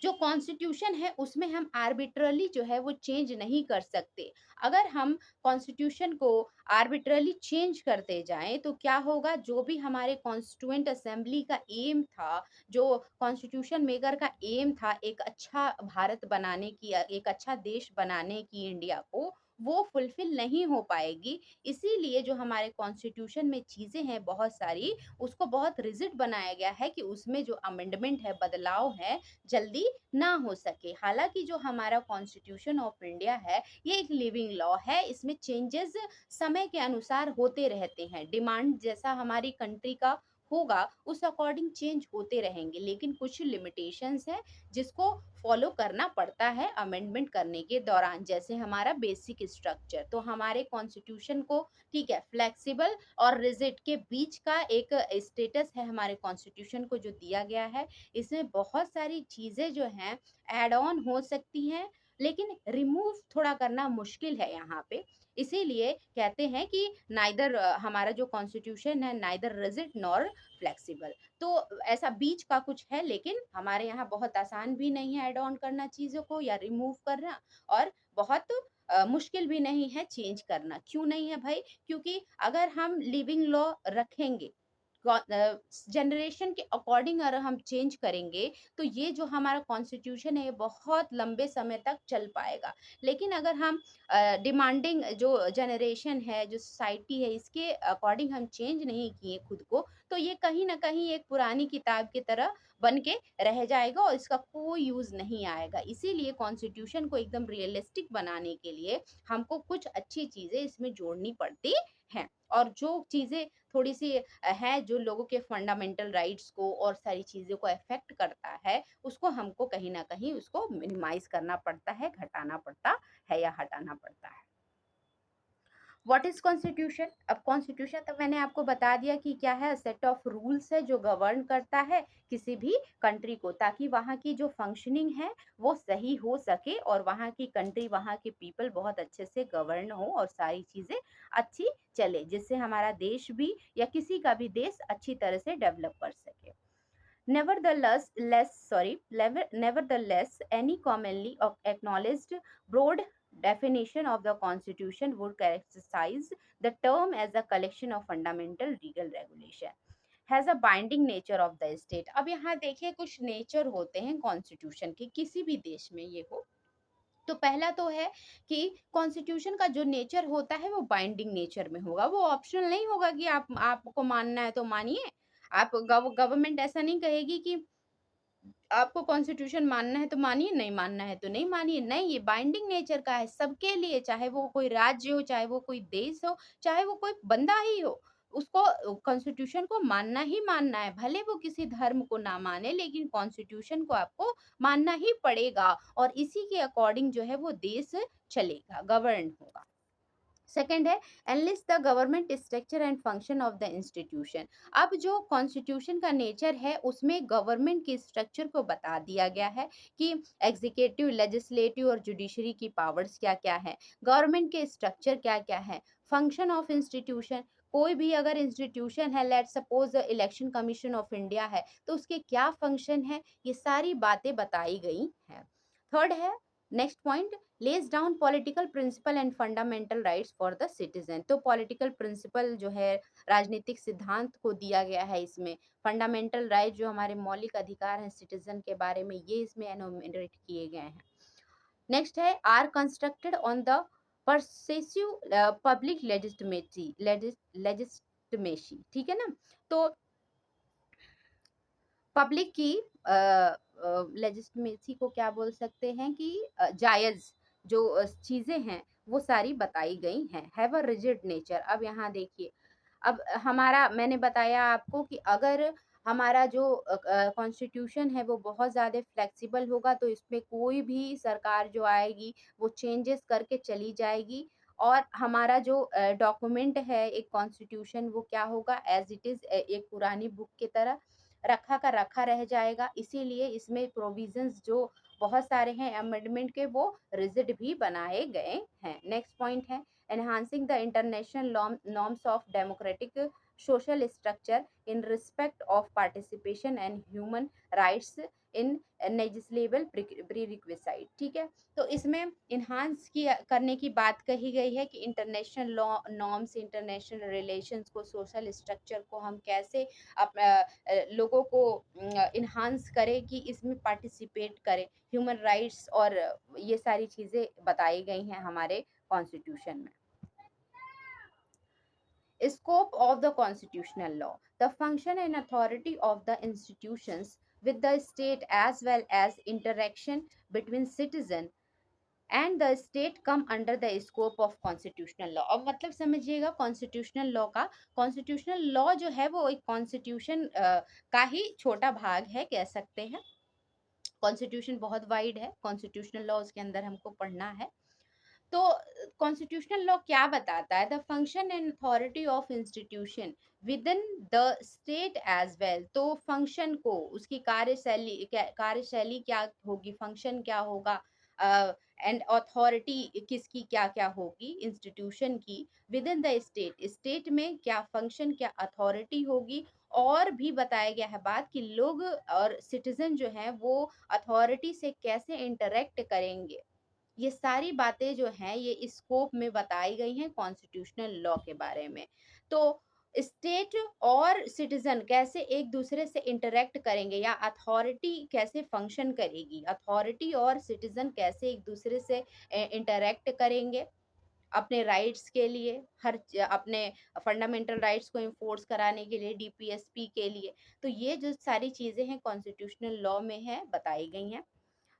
जो कॉन्स्टिट्यूशन है उसमें हम आर्बिट्रली जो है वो चेंज नहीं कर सकते। अगर हम कॉन्स्टिट्यूशन को आर्बिट्रली चेंज करते जाएं तो क्या होगा, जो भी हमारे कॉन्स्टिट्यूएंट असेंबली का एम था, जो कॉन्स्टिट्यूशन मेकर का एम था एक अच्छा भारत बनाने की, एक अच्छा देश बनाने की इंडिया को, वो फुलफिल नहीं हो पाएगी। इसीलिए जो हमारे कॉन्स्टिट्यूशन में चीजें हैं बहुत सारी, उसको बहुत रिजिड बनाया गया है कि उसमें जो अमेंडमेंट है, बदलाव है, जल्दी ना हो सके। हालांकि जो हमारा कॉन्स्टिट्यूशन ऑफ इंडिया है ये एक लिविंग लॉ है, इसमें चेंजेस समय के अनुसार होते रहते हैं, डिमांड जैसा हमारी कंट्री का होगा उस अकॉर्डिंग चेंज होते रहेंगे, लेकिन कुछ लिमिटेशंस है जिसको फॉलो करना पड़ता है अमेंडमेंट करने के दौरान। जैसे हमारा बेसिक स्ट्रक्चर, तो हमारे कॉन्स्टिट्यूशन को, ठीक है, फ्लेक्सिबल और रिजिड के बीच का एक स्टेटस है हमारे कॉन्स्टिट्यूशन को जो दिया गया है। इसमें बहुत सारी चीजें जो हैं ऐड ऑन हो सकती हैं, लेकिन रिमूव थोड़ा करना मुश्किल है यहाँ पे। इसीलिए कहते हैं कि नाइदर हमारा जो कॉन्स्टिट्यूशन है नाइदर रिजिड नॉर फ्लेक्सिबल, तो ऐसा बीच का कुछ है, लेकिन हमारे यहाँ बहुत आसान भी नहीं है ऐड ऑन करना चीजों को या रिमूव करना, और बहुत मुश्किल भी नहीं है चेंज करना। क्यों नहीं है भाई? क्योंकि अगर हम लिविंग लॉ रखेंगे, जनरेशन के अकॉर्डिंग अगर हम चेंज करेंगे तो ये जो हमारा कॉन्स्टिट्यूशन है ये बहुत लंबे समय तक चल पाएगा। लेकिन अगर हम डिमांडिंग जो जनरेशन है, जो सोसाइटी है, इसके अकॉर्डिंग हम चेंज नहीं किए खुद को, तो ये कहीं ना कहीं एक पुरानी किताब की तरह बन के रह जाएगा और इसका कोई यूज नहीं आएगा। इसीलिए कॉन्स्टिट्यूशन को एकदम रियलिस्टिक बनाने के लिए हमको कुछ अच्छी चीजें इसमें जोड़नी पड़ती हैं, और जो चीजें थोड़ी सी है जो लोगों के फंडामेंटल राइट्स को और सारी चीजों को अफेक्ट करता है, उसको हमको कहीं ना कहीं उसको मिनिमाइज करना पड़ता है, घटाना पड़ता है या हटाना पड़ता है। What is constitution? अब कॉन्स्टिट्यूशन तो मैंने आपको बता दिया कि क्या है, सेट ऑफ रूल्स है जो गवर्न करता है किसी भी कंट्री को, ताकि वहाँ की जो फंक्शनिंग है वो सही हो सके और वहाँ की कंट्री, वहाँ के पीपल बहुत अच्छे से गवर्न हो और सारी चीजें अच्छी चले, जिससे हमारा देश भी या किसी का भी देश अच्छी तरह से डेवलप कर सके। Nevertheless, any commonly acknowledged broad definition of the Constitution would characterize the term as a collection of fundamental legal regulation, has a binding nature of the state। अब यहाँ देखिए कुछ नेचर होते हैं कॉन्स्टिट्यूशन के, किसी भी देश में ये हो। तो पहला तो है कि कॉन्स्टिट्यूशन का जो नेचर होता है वो बाइंडिंग नेचर में होगा, वो ऑप्शनल नहीं होगा कि आप आपको मानना है तो मानिए। आप गवर्नमेंट ऐसा नहीं कहेगी कि आपको कॉन्स्टिट्यूशन मानना है तो मानिए, नहीं मानना है तो नहीं मानिए। नहीं, ये बाइंडिंग नेचर का है सबके लिए, चाहे वो कोई राज्य हो, चाहे वो कोई देश हो, चाहे वो कोई बंदा ही हो, उसको कॉन्स्टिट्यूशन को मानना ही मानना है। भले वो किसी धर्म को ना माने, लेकिन कॉन्स्टिट्यूशन को आपको मानना ही पड़ेगा और इसी के अकॉर्डिंग जो है वो देश चलेगा, गवर्न होगा। सेकेंड है, analyst the government structure and function of the institution. अब जो कॉन्स्टिट्यूशन का नेचर है उसमें गवर्नमेंट के स्ट्रक्चर को बता दिया गया है कि एग्जीक्यूटिव, लेजिस्लेटिव और जुडिशरी की पावर्स क्या क्या है, गवर्नमेंट के स्ट्रक्चर क्या क्या है, फंक्शन ऑफ इंस्टीट्यूशन, कोई भी अगर इंस्टीट्यूशन है, let suppose election commission of India है, तो उसके क्या फंक्शन है, ये सारी बातें बताई गई हैं। थर्ड है, next point, lays down political principle and fundamental rights for the citizen. तो पॉलिटिकल प्रिंसिपल जो है, राजनीतिक सिद्धांत को दिया गया है इसमें, फंडामेंटल राइट जो हमारे मौलिक अधिकार हैं सिटीजन के बारे में, ये इसमें एनोमिनेट किए गए हैं। नेक्स्ट है, are constructed on the persuasive public legitimacy, ठीक है ना। तो पब्लिक की लेजिस्लेसी को क्या बोल सकते हैं कि जायज जो चीजें हैं वो सारी बताई गई हैं। Have a rigid nature. अब यहाँ देखिए, अब हमारा मैंने बताया आपको कि अगर हमारा जो कॉन्स्टिट्यूशन है वो बहुत ज़्यादा फ्लेक्सिबल होगा, तो इसमें कोई भी सरकार जो आएगी वो चेंजेस करके चली जाएगी। और हमारा जो डॉक्यूमेंट है एक कॉन्स्टिट्यूशन, वो क्या होगा, एज़ इट इज़ एक पुरानी बुक की तरह रखा का रखा रह जाएगा। इसीलिए इसमें प्रोविज़न्स जो बहुत सारे हैं अमेंडमेंट के, वो रिजिड भी बनाए गए हैं। नेक्स्ट पॉइंट है enhancing the international norms of democratic social structure in respect of participation and human rights in legislative prerequisite। ठीक है, तो इसमें इन्हांस की करने की बात कही गई है कि international law norms, international relations को, सोशल स्ट्रक्चर को हम कैसे लोगों को इन्हांस करें कि इसमें पार्टिसिपेट करें, ह्यूमन राइट्स और ये सारी चीज़ें बताई गई हैं हमारे कॉन्स्टिट्यूशन में। Scope of the constitutional law: the function and authority of the institutions with the state as well as interaction between citizen and the state come under the scope of constitutional law. अब मतलब समझिएगा constitutional law का, constitutional law जो है वो एक constitution का ही छोटा भाग है, कह सकते हैं। कॉन्स्टिट्यूशन बहुत वाइड है, कॉन्स्टिट्यूशनल लॉ उसके अंदर हमको पढ़ना है। तो कॉन्स्टिट्यूशनल लॉ क्या बताता है, the function and authority of institution within the state as well. तो फंक्शन को, उसकी कार्यशैली क्या होगी, फंक्शन क्या होगा, एंड अथॉरिटी किसकी क्या क्या होगी, इंस्टीट्यूशन की, with in the state, state में क्या फंक्शन क्या अथॉरिटी होगी। और भी बताया गया है बात कि लोग और सिटीजन जो है वो अथॉरिटी से कैसे इंटरेक्ट करेंगे। ये सारी बातें जो हैं ये स्कोप में बताई गई हैं कॉन्स्टिट्यूशनल लॉ के बारे में। तो स्टेट और सिटीजन कैसे एक दूसरे से इंटरेक्ट करेंगे या अथॉरिटी कैसे फंक्शन करेगी, अथॉरिटी और सिटीजन कैसे एक दूसरे से इंटरेक्ट करेंगे अपने राइट्स के लिए, अपने फंडामेंटल राइट्स को इन्फोर्स कराने के लिए, डीपीएसपी के लिए। तो ये जो सारी चीजें हैं कॉन्स्टिट्यूशनल लॉ में है, बताई गई हैं।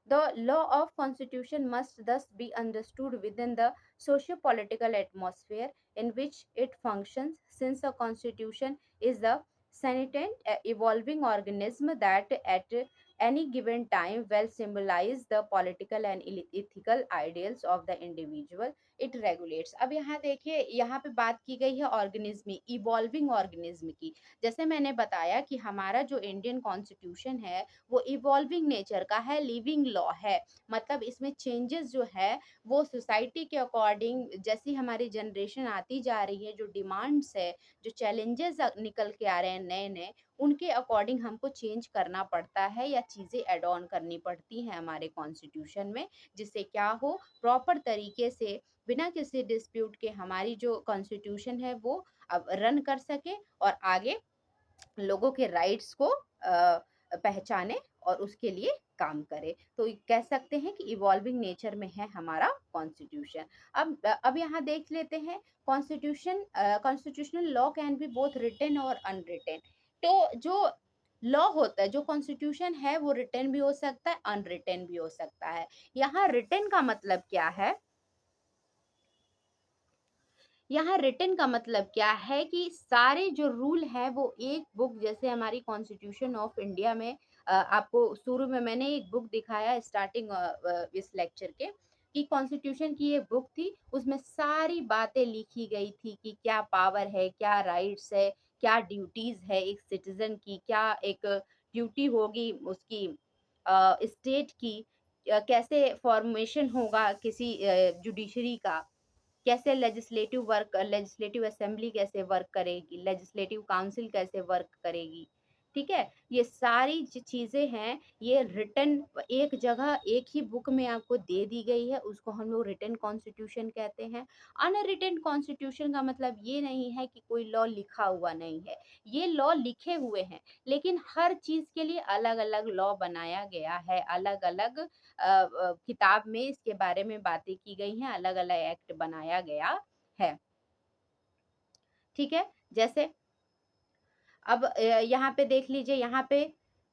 The law of constitution must thus be understood within the socio-political atmosphere in which it functions, since a constitution is a sentient, evolving organism that at any given time will symbolize the political and ethical ideals of the individual it regulates। अब यहाँ देखिए, यहाँ पे बात की गई है organism, evolving organism की। जैसे मैंने बताया कि हमारा जो इंडियन कॉन्स्टिट्यूशन है वो इवॉल्विंग नेचर का है, लिविंग लॉ है। मतलब इसमें चेंजेस जो है वो सोसाइटी के अकॉर्डिंग, जैसी हमारी जनरेशन आती जा रही है, जो डिमांड्स है, जो चैलेंजेस निकल के आ रहे हैं नए नए, उनके अकॉर्डिंग हमको चेंज करना पड़ता है या चीज़ें एड ऑन करनी पड़ती हैं हमारे कॉन्स्टिट्यूशन में, जिससे क्या हो, प्रॉपर तरीके से बिना किसी डिस्प्यूट के हमारी जो कॉन्स्टिट्यूशन है वो अब रन कर सके और आगे लोगों के राइट्स को पहचाने और उसके लिए काम करे। तो कह सकते हैं कि इवॉल्विंग नेचर में है हमारा कॉन्स्टिट्यूशन। अब यहाँ देख लेते हैं constitutional law can be both written और अनरिटन। तो जो लॉ होता है, जो कॉन्स्टिट्यूशन है, वो रिटन भी हो सकता है, अनरिटन भी हो सकता है। यहाँ रिटन का मतलब क्या है, यहाँ रिटन का मतलब क्या है कि सारे जो रूल है वो एक बुक, जैसे हमारी कॉन्स्टिट्यूशन ऑफ इंडिया में आपको शुरू में मैंने एक बुक दिखाया स्टार्टिंग इस लेक्चर के, कि कॉन्स्टिट्यूशन की ये बुक थी, उसमें सारी बातें लिखी गई थी कि क्या पावर है, क्या राइट्स है, क्या ड्यूटीज है एक सिटीजन की, क्या एक ड्यूटी होगी उसकी स्टेट की, कैसे फॉर्मेशन होगा किसी जुडिशरी का, कैसे लेजिस्लेटिव असेंबली कैसे वर्क करेगी, लेजिस्लेटिव काउंसिल कैसे वर्क करेगी। ठीक है, ये सारी चीजें हैं, ये रिटन एक जगह एक ही बुक में आपको दे दी गई है, उसको हम लोग रिटन कॉन्स्टिट्यूशन कहते हैं। अनरिटन कॉन्स्टिट्यूशन का मतलब ये नहीं है कि कोई लॉ लिखा हुआ नहीं है, ये लॉ लिखे हुए हैं, लेकिन हर चीज के लिए अलग अलग लॉ बनाया गया है, अलग अलग किताब में इसके बारे में बातें की गई हैं, अलग अलग एक्ट बनाया गया है। ठीक है, जैसे अब यहाँ पे देख लीजिए, यहाँ पे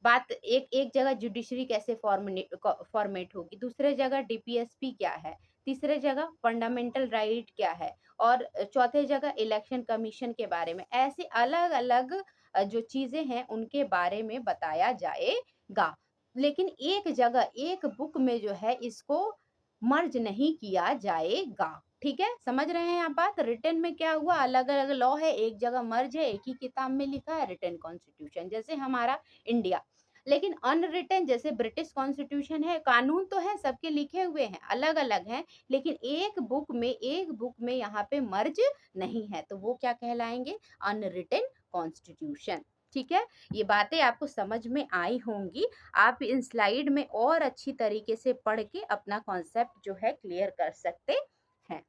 बात एक एक जगह जुडिशरी कैसे फॉर्मेट होगी, दूसरे जगह डीपीएसपी क्या है, तीसरे जगह फंडामेंटल राइट क्या है, और चौथे जगह इलेक्शन कमीशन के बारे में, ऐसे अलग अलग जो चीज़ें हैं उनके बारे में बताया जाएगा। लेकिन एक जगह, एक बुक में जो है इसको मर्ज नहीं किया जाएगा। ठीक है? समझ रहे हैं आप बात? रिटन में क्या हुआ, अलग-अलग लॉ है, एक जगह मर्ज है, एक ही किताब में लिखा है रिटन कॉन्स्टिट्यूशन, जैसे हमारा इंडिया। लेकिन अनरिटन जैसे ब्रिटिश कॉन्स्टिट्यूशन है, कानून तो है, सबके लिखे हुए हैं, अलग-अलग हैं, लेकिन एक बुक में यहाँ पे मर्ज नहीं है, तो वो क्या कहलाएँगे? Unwritten constitution. ठीक है? ये बातें आपको समझ में आई होंगी। आप इन स्लाइड में और अच्छी तरीके से पढ़ के अपना कॉन्सेप्ट जो है क्लियर कर सकते हैं।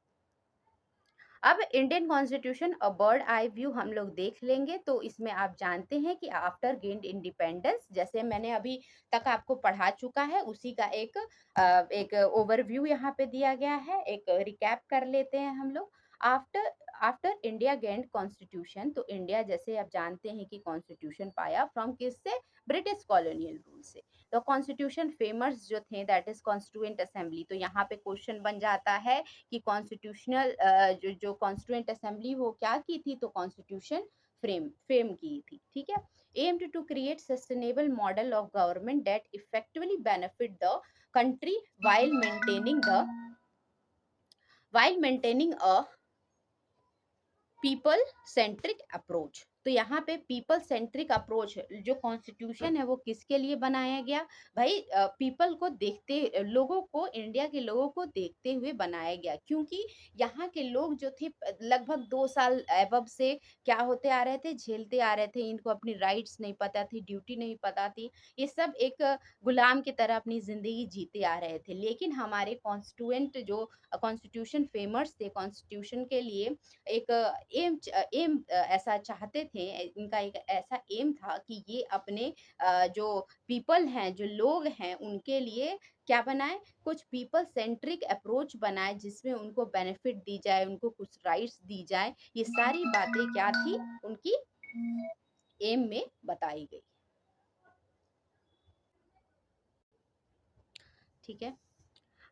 अब Indian constitution a bird eye view हम लोग देख लेंगे। तो इसमें आप जानते हैं कि आफ्टर गेन्ड इंडिपेंडेंस, जैसे मैंने अभी तक आपको पढ़ा चुका है, उसी का एक ओवरव्यू यहाँ पे दिया गया है। एक रिकैप कर लेते हैं हम लोग। After after India gained constitution, तो इंडिया जैसे आप जानते हैं कि कॉन्स्टिट्यूशन पाया फ्रॉम किससे? ब्रिटिश कॉलोनियल रूल से। तो कॉन्स्टिट्यूशन फेमर्स जो थे दैट इज कॉन्स्टिट्यूएंट असेंबली। तो यहाँ पे क्वेश्चन बन जाता है कि कॉन्स्टिट्यूशनल जो कॉन्स्टिट्यूएंट असेंबली वो क्या की थी? तो कॉन्स्टिट्यूशन फ्रेम की थी। ठीक है? Aimed to create sustainable model of government that effectively benefit the country while maintaining a people centric approach. तो यहाँ पे पीपल सेंट्रिक अप्रोच जो कॉन्स्टिट्यूशन है वो किसके लिए बनाया गया? भाई पीपल को देखते, लोगों को, इंडिया के लोगों को देखते हुए बनाया गया, क्योंकि यहाँ के लोग जो थे लगभग 2 साल एबव से क्या होते आ रहे थे? झेलते आ रहे थे। इनको अपनी राइट्स नहीं पता थी, ड्यूटी नहीं पता थी, ये सब एक गुलाम की तरह अपनी जिंदगी जीते आ रहे थे। लेकिन हमारे कॉन्स्टिट्यूएंट जो कॉन्स्टिट्यूशन फेमर्स थे, कॉन्स्टिट्यूशन के लिए एक एम ऐसा चाहते थे, इनका एक ऐसा एम था कि ये अपने जो पीपल हैं, जो लोग हैं, उनके लिए क्या बनाए? कुछ पीपल सेंट्रिक अप्रोच बनाए, जिसमें उनको बेनिफिट दी जाए, उनको कुछ राइट्स दी जाए। ये सारी बातें क्या थी? उनकी एम में बताई गई। ठीक है?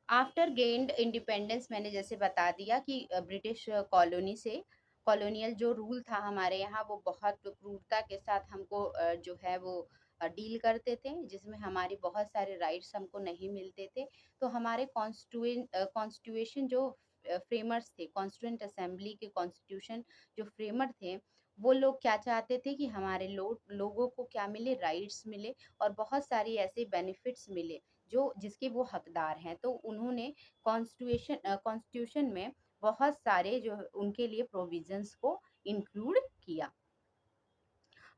आफ्टर गेन्ड इंडिपेंडेंस, मैंने जैसे बता दिया कि ब्रिटिश कॉलोनी से, कॉलोनियल जो रूल था हमारे यहाँ, वो बहुत क्रूरता के साथ हमको जो है वो डील करते थे, जिसमें हमारी बहुत सारे राइट्स हमको नहीं मिलते थे। तो हमारे कॉन्स्टिट्यूशन जो फ्रेमर्स थे, कॉन्स्टिट्यूएंट असेंबली के कॉन्स्टिट्यूशन जो फ्रेमर थे, वो लोग क्या चाहते थे कि हमारे लोगों को क्या मिले? राइट्स मिले, और बहुत सारी ऐसे बेनिफिट्स मिले जो जिसके वो हकदार हैं। तो उन्होंने कॉन्स्टिट्यूशन में बहुत सारे जो उनके लिए प्रोविजंस को इंक्लूड किया।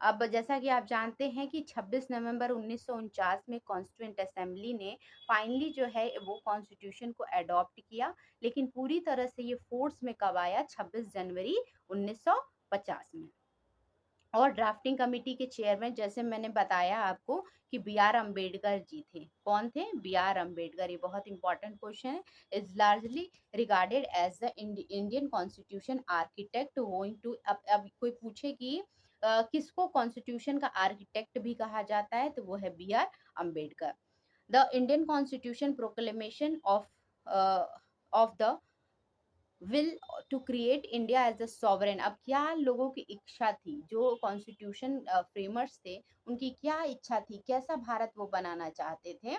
अब जैसा कि आप जानते हैं कि 26 नवंबर 1949 में कॉन्स्टिट्यूएंट असेंबली ने फाइनली जो है वो कॉन्स्टिट्यूशन को अडॉप्ट किया, लेकिन पूरी तरह से ये फोर्स में कब आया? 26 जनवरी 1950 में। और ड्राफ्टिंग कमेटी के चेयरमैन, जैसे मैंने बताया आपको, कि बी आर अम्बेडकर जी थे। कौन थे? B R Ambedkar. ये बहुत इंपॉर्टेंट क्वेश्चन है। Is largely regarded as the Indian constitution architect going to, अब कोई पूछे कि किसको कॉन्स्टिट्यूशन का आर्किटेक्ट भी कहा जाता है, तो वो है B R Ambedkar. The Indian constitution proclamation of the will to create India as a sovereign. अब क्या लोगों की इच्छा थी? जो कॉन्स्टिट्यूशन फ्रेमर्स थे, उनकी क्या इच्छा थी? कैसा भारत वो बनाना चाहते थे?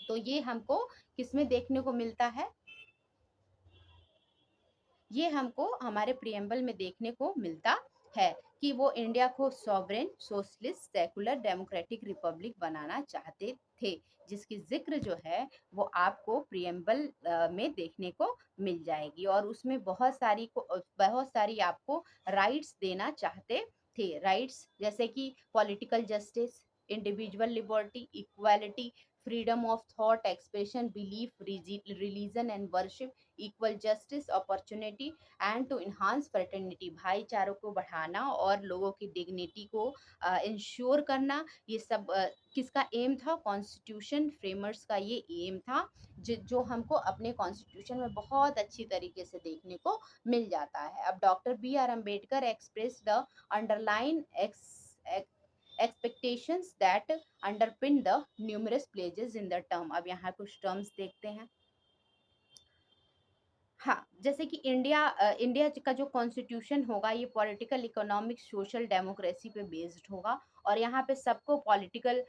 तो ये हमको किसमें देखने को मिलता है? ये हमको हमारे प्रियम्बल में देखने को मिलता है कि वो इंडिया को sovereign, socialist, secular, democratic republic बनाना चाहते थे, जिसकी जिक्र जो है वो आपको प्रियम्बल में देखने को मिल जाएगी। और उसमें बहुत सारी आपको राइट्स देना चाहते थे। राइट्स जैसे कि political justice, individual liberty, equality, freedom of thought, expression, belief, religion and worship, equal justice, opportunity and to enhance fraternity, भाईचारों को बढ़ाना और लोगों की डिग्निटी को इंश्योर करना। ये सब किसका एम था? कॉन्स्टिट्यूशन फ्रेमर्स का ये एम था, जो हमको अपने कॉन्स्टिट्यूशन में बहुत अच्छी तरीके से देखने को मिल जाता है। अब doctor B R Ambedkar express the underline expectations that underpin the numerous pledges in the term। अब यहाँ कुछ टर्म्स देखते हैं। हाँ, जैसे कि इंडिया का जो कॉन्स्टिट्यूशन होगा ये पॉलिटिकल, इकोनॉमिक, सोशल डेमोक्रेसी पे बेस्ड होगा और यहाँ पे सबको पॉलिटिकल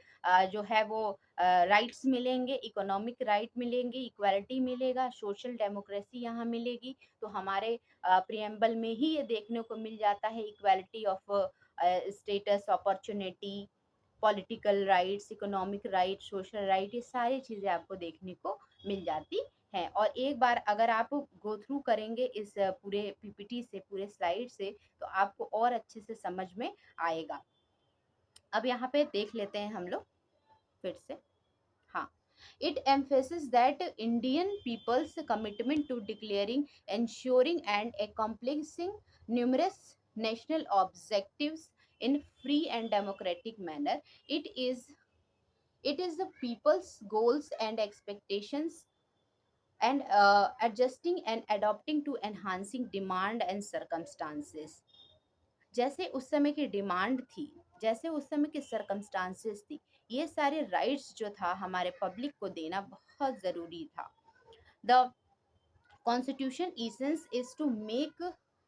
जो है वो राइट्स मिलेंगे, इकोनॉमिक राइट मिलेंगे, इक्वालिटी मिलेगा, सोशल डेमोक्रेसी यहाँ मिलेगी। तो हमारे प्रिएम्बल में ही ये देखने को मिल जाता है equality of status, opportunity, political rights, economic right, social right, ये सारी चीज़ें आपको देखने को मिल जाती हैं। और एक बार अगर आप गो थ्रू करेंगे इस पूरे पीपीटी से, पूरे स्लाइड से, तो आपको और अच्छे से समझ में आएगा। अब यहाँ पे देख लेते हैं हम लोग फिर से। हाँ, it emphasizes that Indian people's commitment to declaring, ensuring and accomplishing numerous national objectives in free and democratic manner. It is it is the people's goals and expectations and adjusting and adapting to enhancing demand and circumstances. जैसे उस समय की demand थी, जैसे उस समय की circumstances थी, ये सारे राइट्स जो था हमारे पब्लिक को देना बहुत ज़रूरी था। The constitution essence is to make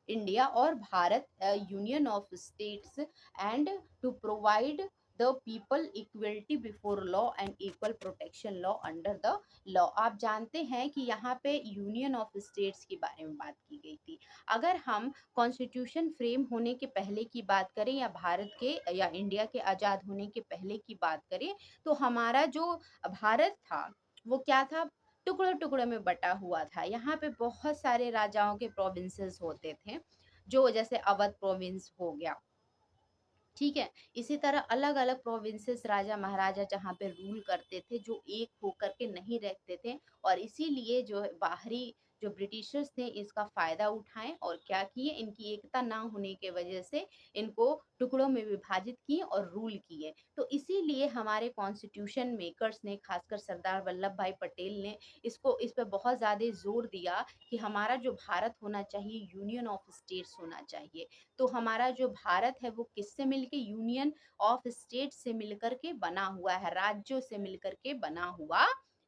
India और Bharat union of states and to provide the people equality before law and equal protection law under the law. आप जानते हैं कि यहाँ पे यूनियन ऑफ स्टेट्स के बारे में बात की गई थी। अगर हम कॉन्स्टिट्यूशन फ्रेम होने के पहले की बात करें या भारत के या इंडिया के आज़ाद होने के पहले की बात करें, तो हमारा जो भारत था वो क्या था, टुकड़ों टुकड़ों में बटा हुआ था। यहाँ पे बहुत सारे राजाओं के प्रोविंसेस होते थे, जो जैसे अवध प्रोविंस हो गया, ठीक है। इसी तरह अलग अलग प्रोविंसेस, राजा महाराजा जहाँ पे रूल करते थे, जो एक होकर के नहीं रहते थे, और इसीलिए जो है बाहरी जो ब्रिटिशर्स थे इसका फायदा उठाएं और क्या किए, इनकी एकता ना होने के वजह से इनको टुकड़ों में विभाजित किए और रूल किए। तो इसीलिए हमारे कॉन्स्टिट्यूशन मेकर्स ने, खासकर सरदार वल्लभ भाई पटेल ने, इस पे बहुत ज़्यादा जोर दिया कि हमारा जो भारत होना चाहिए यूनियन ऑफ स्टेट्स होना चाहिए। तो हमारा जो भारत है वो किससे मिलके, यूनियन ऑफ स्टेट से मिलकर के बना हुआ है, राज्यों से मिलकर के बना हुआ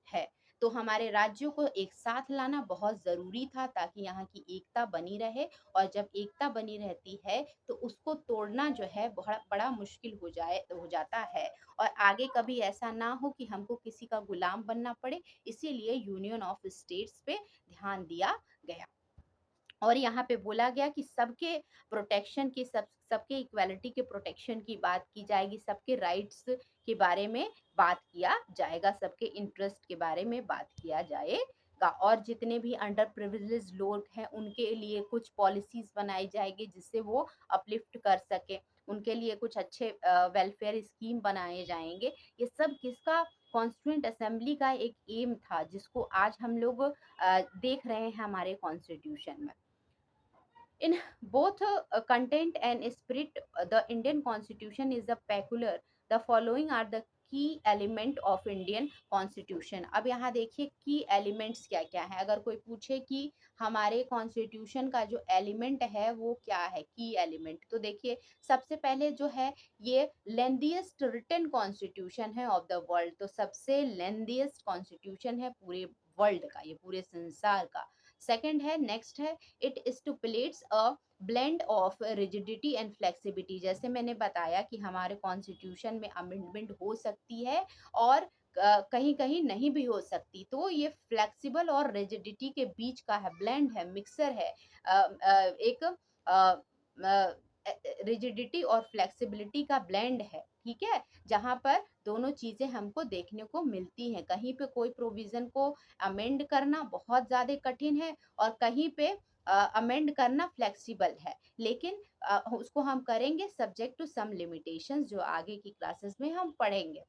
है। तो हमारे राज्यों को एक साथ लाना बहुत ज़रूरी था ताकि यहाँ की एकता बनी रहे, और जब एकता बनी रहती है तो उसको तोड़ना जो है बहुत बड़ा मुश्किल हो जाता है, और आगे कभी ऐसा ना हो कि हमको किसी का गुलाम बनना पड़े। इसीलिए यूनियन ऑफ स्टेट्स पे ध्यान दिया गया। और यहाँ पे बोला गया कि सबके प्रोटेक्शन की, सबके इक्वालिटी के प्रोटेक्शन की बात की जाएगी, सबके राइट्स के बारे में बात किया जाएगा, सबके इंटरेस्ट के बारे में बात किया जाएगा, और जितने भी अंडर प्रिविलेज लोग हैं उनके लिए कुछ पॉलिसीज बनाई जाएगी जिससे वो अपलिफ्ट कर सके, उनके लिए कुछ अच्छे वेलफेयर स्कीम बनाए जाएंगे। ये सब किसका, कॉन्स्टिट्यूएंट असेंबली का एक एम था, जिसको आज हम लोग देख रहे हैं हमारे कॉन्स्टिट्यूशन में। In both content and spirit, the Indian Constitution is a peculiar. The following are the की एलिमेंट ऑफ इंडियन कॉन्स्टिट्यूशन। अब यहाँ देखिए की एलिमेंट्स क्या क्या है। अगर कोई पूछे कि हमारे कॉन्स्टिट्यूशन का जो एलिमेंट है वो क्या है, की एलिमेंट, तो देखिए सबसे पहले जो है ये लेंथीएस्ट रिटन कॉन्स्टिट्यूशन है ऑफ द वर्ल्ड। तो सबसे लेंथीएस्ट कॉन्स्टिट्यूशन है पूरे वर्ल्ड का, ये पूरे संसार का। सेकंड है, नेक्स्ट है, it stipulates a blend of rigidity and flexibility. जैसे मैंने बताया कि हमारे कॉन्स्टिट्यूशन में अमेंडमेंट हो सकती है और कहीं कहीं नहीं भी हो सकती, तो ये फ्लेक्सिबल और रिजिडिटी के बीच का है, ब्लेंड है, मिक्सर है, एक रिजिडिटी और फ्लेक्सिबिलिटी का ब्लेंड है, ठीक है, जहाँ पर दोनों चीजें हमको देखने को मिलती हैं। कहीं पे कोई प्रोविजन को अमेंड करना बहुत ज़्यादा कठिन है और कहीं पे अमेंड करना फ्लेक्सिबल है, लेकिन उसको हम करेंगे सब्जेक्ट टू सम लिमिटेशंस, जो आगे की क्लासेस में हम पढ़ेंगे।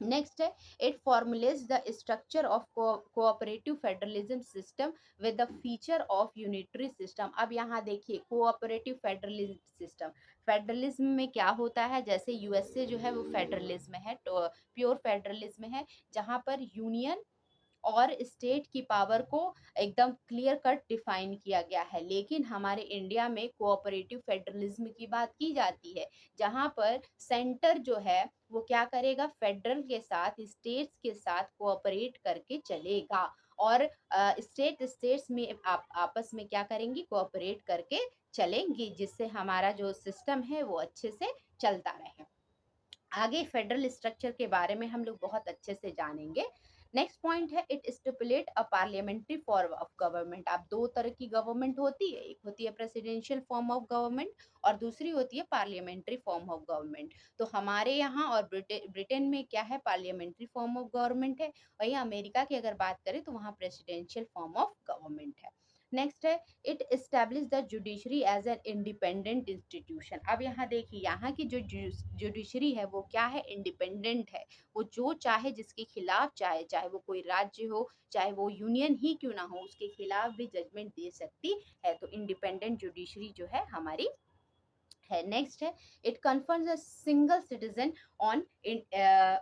नेक्स्ट है, it formulates the structure of cooperative federalism system with the feature of unitary system. अब यहाँ देखिए कोऑपरेटिव फेडरलिज्म सिस्टम, फेडरलिज्म में क्या होता है, जैसे यूएसए जो है वो फेडरलिज्म है, तो प्योर फेडरलिज्म है, जहाँ पर यूनियन और स्टेट की पावर को एकदम क्लियर कट डिफाइन किया गया है। लेकिन हमारे इंडिया में कोऑपरेटिव फेडरलिज्म की बात की जाती है, जहां पर सेंटर जो है वो क्या करेगा, फेडरल के साथ, स्टेट्स के साथ कोऑपरेट करके चलेगा, और स्टेट्स में आप आपस में क्या करेंगी, कोऑपरेट करके चलेंगी, जिससे हमारा जो सिस्टम है वो अच्छे से चलता रहे। आगे फेडरल स्ट्रक्चर के बारे में हम लोग बहुत अच्छे से जानेंगे। नेक्स्ट पॉइंट है, it stipulate a parliamentary form of government. अब दो तरह की गवर्नमेंट होती है, एक होती है प्रेसिडेंशियल फॉर्म ऑफ गवर्नमेंट और दूसरी होती है पार्लियामेंट्री फॉर्म ऑफ गवर्नमेंट। तो हमारे यहाँ और ब्रिटेन में क्या है, पार्लियामेंट्री फॉर्म ऑफ गवर्नमेंट है। वहीं अमेरिका की अगर बात करें तो वहाँ प्रेसिडेंशियल फॉर्म ऑफ गवर्नमेंट है। नेक्स्ट है, it establish the judiciary as an independent institution. अब यहाँ देखिए, यहाँ की जो जुडिशरी है वो क्या है, इंडिपेंडेंट है। वो जो चाहे जिसके खिलाफ चाहे, चाहे वो कोई राज्य हो, चाहे वो यूनियन ही क्यों ना हो, उसके खिलाफ भी जजमेंट दे सकती है। तो इंडिपेंडेंट जुडिशरी जो है हमारी है। नेक्स्ट है, it confirms a single citizen on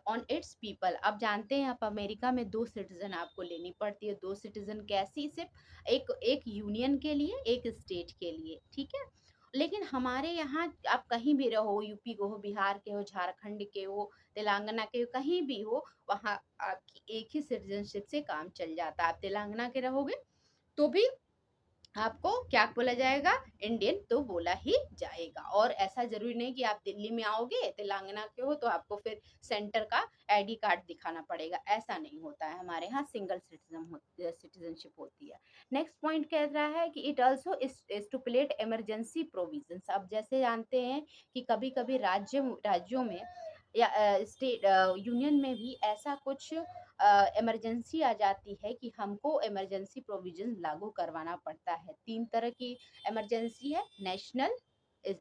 on it's people. अब जानते हैं आप अमेरिका में दो सिटीजन आपको लेनी पड़ती है। दो सिटीजन कैसी, सिर्फ एक एक यूनियन के लिए, एक स्टेट के लिए, ठीक है। लेकिन हमारे यहाँ आप कहीं भी रहो, यूपी के हो, बिहार के हो, झारखंड के हो, तेलंगाना के हो, कहीं भी हो, वहाँ आपकी एक ही सिटीजनशिप से काम चल जाता है। आप तेलंगाना के रहोगे तो भी आपको क्या बोला जाएगा, इंडियन तो बोला ही जाएगा। और ऐसा जरूरी नहीं कि आप दिल्ली में आओगे, तेलंगाना के हो, तो आपको फिर सेंटर का आईडी कार्ड दिखाना पड़ेगा। ऐसा नहीं होता है, हमारे यहाँ सिंगल सिटीजनशिप होती है। नेक्स्ट पॉइंट कह रहा है कि इट ऑल्सो स्टुपुलेट इमरजेंसी प्रोविजंस। अब जैसे जानते हैं कि कभी कभी राज्यों में या स्टेट यूनियन में भी ऐसा कुछ इमरजेंसी आ जाती है कि हमको इमरजेंसी प्रोविजन लागू करवाना पड़ता है। तीन तरह की इमरजेंसी है, नेशनल,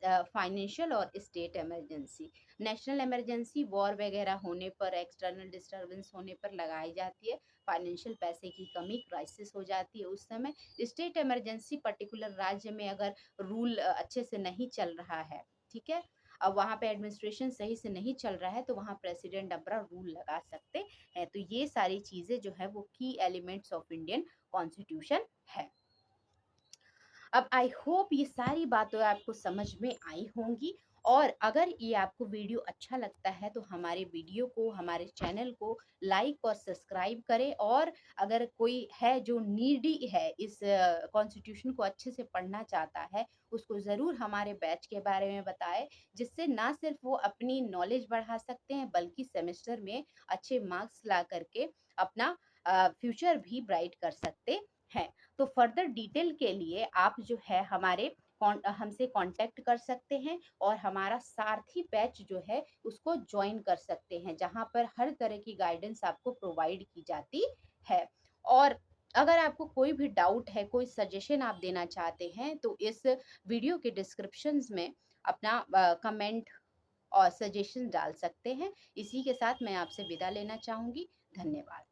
फाइनेंशियल और state emergency. National emergency war वगैरह होने पर, एक्सटर्नल डिस्टरबेंस होने पर लगाई जाती है। फाइनेंशियल पैसे की कमी, क्राइसिस हो जाती है उस समय। स्टेट इमरजेंसी पर्टिकुलर राज्य में अगर रूल अच्छे से नहीं चल रहा है, ठीक है, अब वहाँ पे एडमिनिस्ट्रेशन सही से नहीं चल रहा है, तो वहाँ प्रेसिडेंट अपना रूल लगा सकते हैं। तो ये सारी चीजें जो है वो की एलिमेंट्स ऑफ इंडियन कॉन्स्टिट्यूशन है। अब आई होप ये सारी बातें आपको समझ में आई होंगी। और अगर ये आपको वीडियो अच्छा लगता है तो हमारे वीडियो को, हमारे चैनल को लाइक और सब्सक्राइब करें। और अगर कोई है जो नीडी है, इस कॉन्स्टिट्यूशन को अच्छे से पढ़ना चाहता है, उसको ज़रूर हमारे बैच के बारे में बताएं, जिससे ना सिर्फ वो अपनी नॉलेज बढ़ा सकते हैं, बल्कि सेमेस्टर में अच्छे मार्क्स ला करके अपना फ्यूचर भी ब्राइट कर सकते हैं। तो फर्दर डिटेल के लिए आप जो है हमसे कांटेक्ट कर सकते हैं और हमारा सारथी बैच जो है उसको ज्वाइन कर सकते हैं, जहां पर हर तरह की गाइडेंस आपको प्रोवाइड की जाती है। और अगर आपको कोई भी डाउट है, कोई सजेशन आप देना चाहते हैं, तो इस वीडियो के डिस्क्रिप्शन में अपना कमेंट और सजेशन डाल सकते हैं। इसी के साथ मैं आपसे विदा लेना चाहूंगी। धन्यवाद।